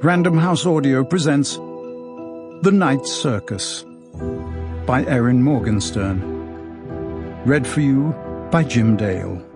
Random House Audio presents The Night Circus by Erin Morgenstern. Read for you by Jim Dale.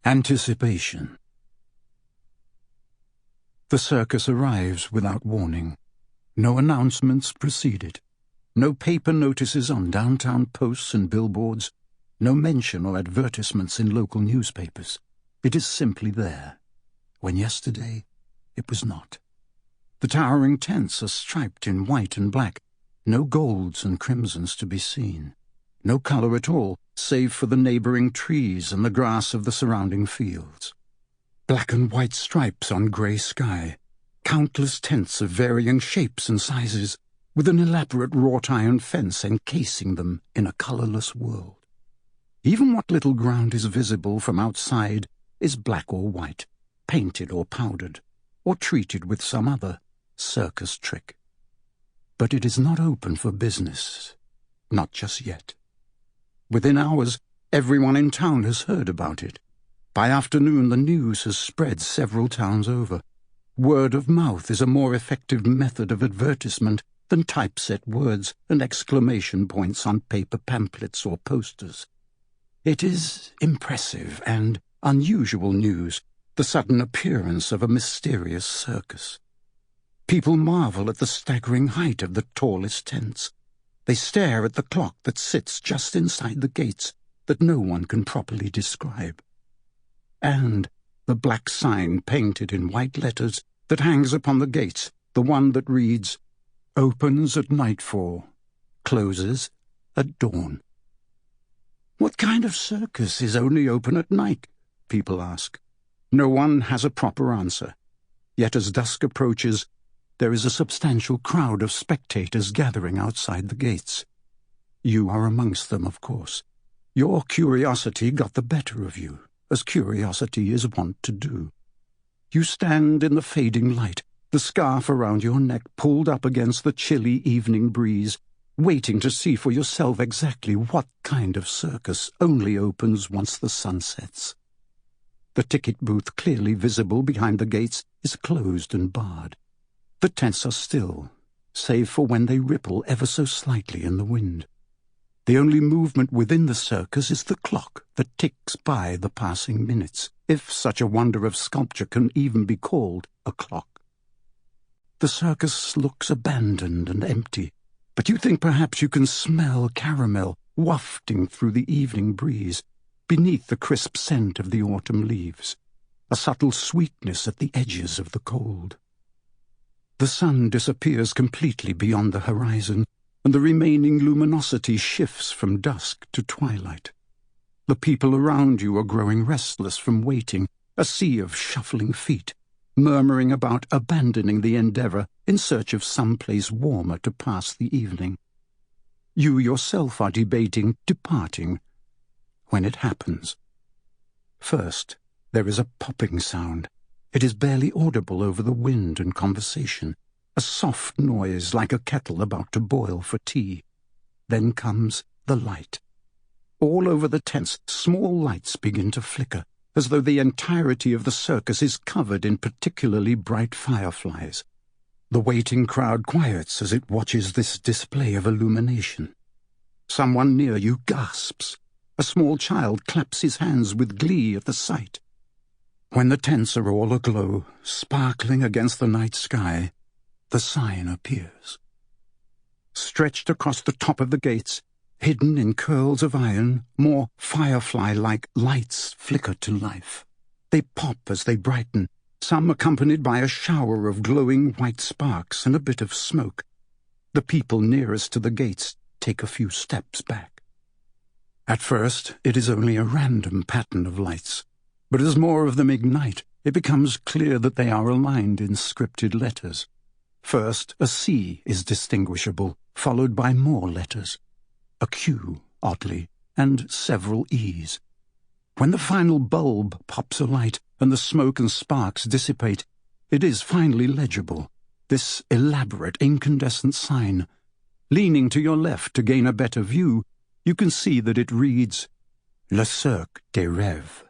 Anticipation. The circus arrives without warning. No announcements precede it. No paper notices on downtown posts and billboards. No mention or advertisements in local newspapers. It is simply there, when yesterday it was not. The towering tents are striped in white and black. No golds and crimsons to be seen. No colour at all, save for the neighbouring trees and the grass of the surrounding fields. Black and white stripes on grey sky, countless tents of varying shapes and sizes, with an elaborate wrought iron fence encasing them in a colourless world. Even what little ground is visible from outside is black or white, painted or powdered, or treated with some other circus trick. But it is not open for business, not just yet. Within hours, everyone in town has heard about it. By afternoon, the news has spread several towns over. Word of mouth is a more effective method of advertisement than typeset words and exclamation points on paper pamphlets or posters. It is impressive and unusual news, the sudden appearance of a mysterious circus. People marvel at the staggering height of the tallest tents. They stare at the clock that sits just inside the gates that no one can properly describe. And the black sign painted in white letters that hangs upon the gates, the one that reads, "Opens at nightfall, closes at dawn." What kind of circus is only open at night? People ask. No one has a proper answer. Yet as dusk approaches, there is a substantial crowd of spectators gathering outside the gates. You are amongst them, of course. Your curiosity got the better of you, as curiosity is wont to do. You stand in the fading light, the scarf around your neck pulled up against the chilly evening breeze, waiting to see for yourself exactly what kind of circus only opens once the sun sets. The ticket booth, clearly visible behind the gates, is closed and barred. The tents are still, save for when they ripple ever so slightly in the wind. The only movement within the circus is the clock that ticks by the passing minutes, if such a wonder of sculpture can even be called a clock. The circus looks abandoned and empty, but you think perhaps you can smell caramel wafting through the evening breeze, beneath the crisp scent of the autumn leaves, a subtle sweetness at the edges of the cold. The sun disappears completely beyond the horizon, and the remaining luminosity shifts from dusk to twilight. The people around you are growing restless from waiting, a sea of shuffling feet, murmuring about abandoning the endeavour in search of some place warmer to pass the evening. You yourself are debating departing, when it happens. First, there is a popping sound. It is barely audible over the wind and conversation, a soft noise like a kettle about to boil for tea. Then comes the light. All over the tents, small lights begin to flicker, as though the entirety of the circus is covered in particularly bright fireflies. The waiting crowd quiets as it watches this display of illumination. Someone near you gasps. A small child claps his hands with glee at the sight. When the tents are all aglow, sparkling against the night sky, the sign appears. Stretched across the top of the gates, hidden in curls of iron, more firefly-like lights flicker to life. They pop as they brighten, some accompanied by a shower of glowing white sparks and a bit of smoke. The people nearest to the gates take a few steps back. At first, it is only a random pattern of lights. But as more of them ignite, it becomes clear that they are aligned in scripted letters. First, a C is distinguishable, followed by more letters. A Q, oddly, and several E's. When the final bulb pops alight and the smoke and sparks dissipate, it is finally legible, this elaborate incandescent sign. Leaning to your left to gain a better view, you can see that it reads, Le Cirque des Rêves.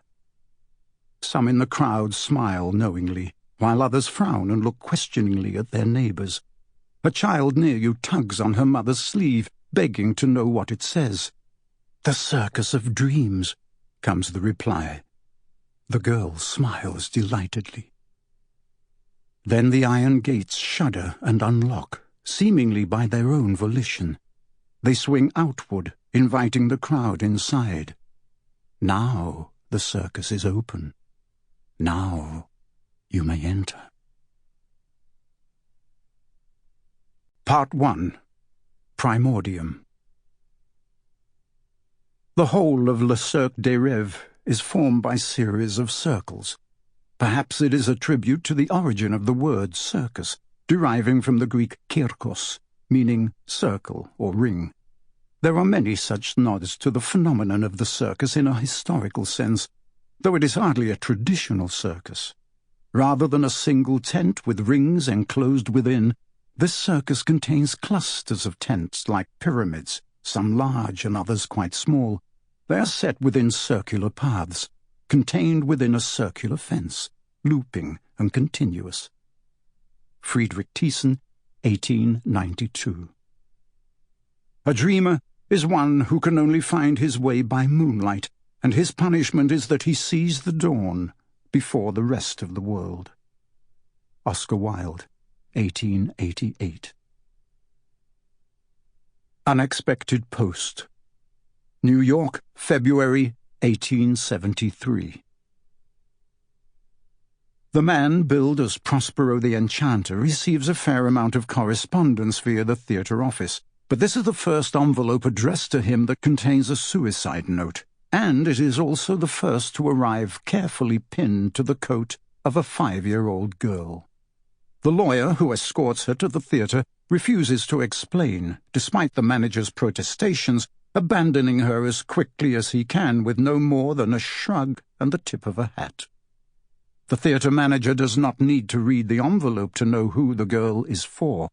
Some in the crowd smile knowingly, while others frown and look questioningly at their neighbours. A child near you tugs on her mother's sleeve, begging to know what it says. The Circus of Dreams, comes the reply. The girl smiles delightedly. Then the iron gates shudder and unlock, seemingly by their own volition. They swing outward, inviting the crowd inside. Now the circus is open. Now you may enter. Part 1. Primordium. The whole of Le Cirque des Rêves is formed by series of circles. Perhaps it is a tribute to the origin of the word circus, deriving from the Greek kyrkos, meaning circle or ring. There are many such nods to the phenomenon of the circus in a historical sense, though it is hardly a traditional circus. Rather than a single tent with rings enclosed within, this circus contains clusters of tents like pyramids, some large and others quite small. They are set within circular paths, contained within a circular fence, looping and continuous. Friedrich Thyssen, 1892. A dreamer is one who can only find his way by moonlight, and his punishment is that he sees the dawn before the rest of the world. Oscar Wilde, 1888. Unexpected Post. New York, February 1873. The man billed as Prospero the Enchanter receives a fair amount of correspondence via the theatre office, but this is the first envelope addressed to him that contains a suicide note, and it is also the first to arrive carefully pinned to the coat of a 5-year-old girl. The lawyer who escorts her to the theatre refuses to explain, despite the manager's protestations, abandoning her as quickly as he can with no more than a shrug and the tip of a hat. The theatre manager does not need to read the envelope to know who the girl is for.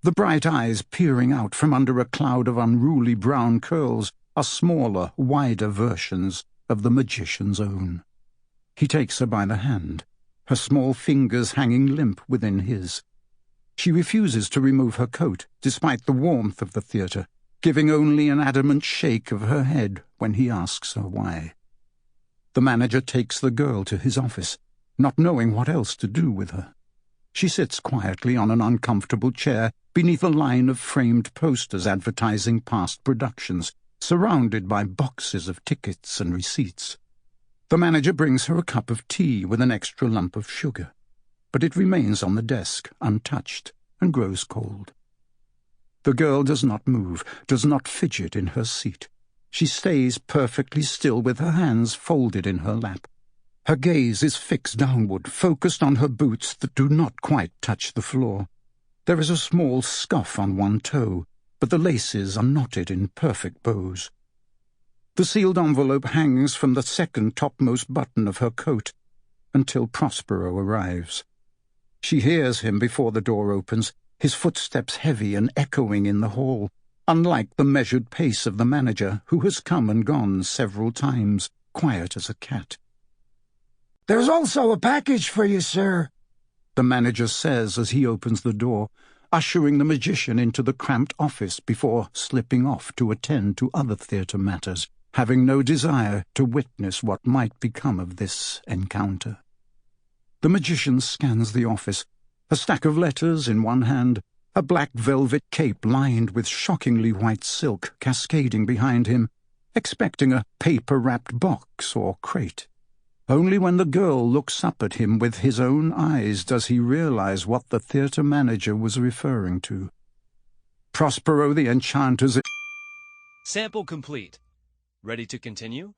The bright eyes peering out from under a cloud of unruly brown curls are smaller, wider versions of the magician's own. He takes her by the hand, her small fingers hanging limp within his. She refuses to remove her coat, despite the warmth of the theatre, giving only an adamant shake of her head when he asks her why. The manager takes the girl to his office, not knowing what else to do with her. She sits quietly on an uncomfortable chair beneath a line of framed posters advertising past productions, surrounded by boxes of tickets and receipts. The manager brings her a cup of tea with an extra lump of sugar, but it remains on the desk, untouched, and grows cold. The girl does not move, does not fidget in her seat. She stays perfectly still with her hands folded in her lap. Her gaze is fixed downward, focused on her boots that do not quite touch the floor. There is a small scuff on one toe, but the laces are knotted in perfect bows. The sealed envelope hangs from the second topmost button of her coat until Prospero arrives. She hears him before the door opens, his footsteps heavy and echoing in the hall, unlike the measured pace of the manager, who has come and gone several times, quiet as a cat. "There's also a package for you, sir," the manager says as he opens the door, ushering the magician into the cramped office before slipping off to attend to other theatre matters, having no desire to witness what might become of this encounter. The magician scans the office, a stack of letters in one hand, a black velvet cape lined with shockingly white silk cascading behind him, expecting a paper-wrapped box or crate. Only when the girl looks up at him with his own eyes does he realize what the theatre manager was referring to. Prospero the Enchanter's... Sample complete. Ready to continue?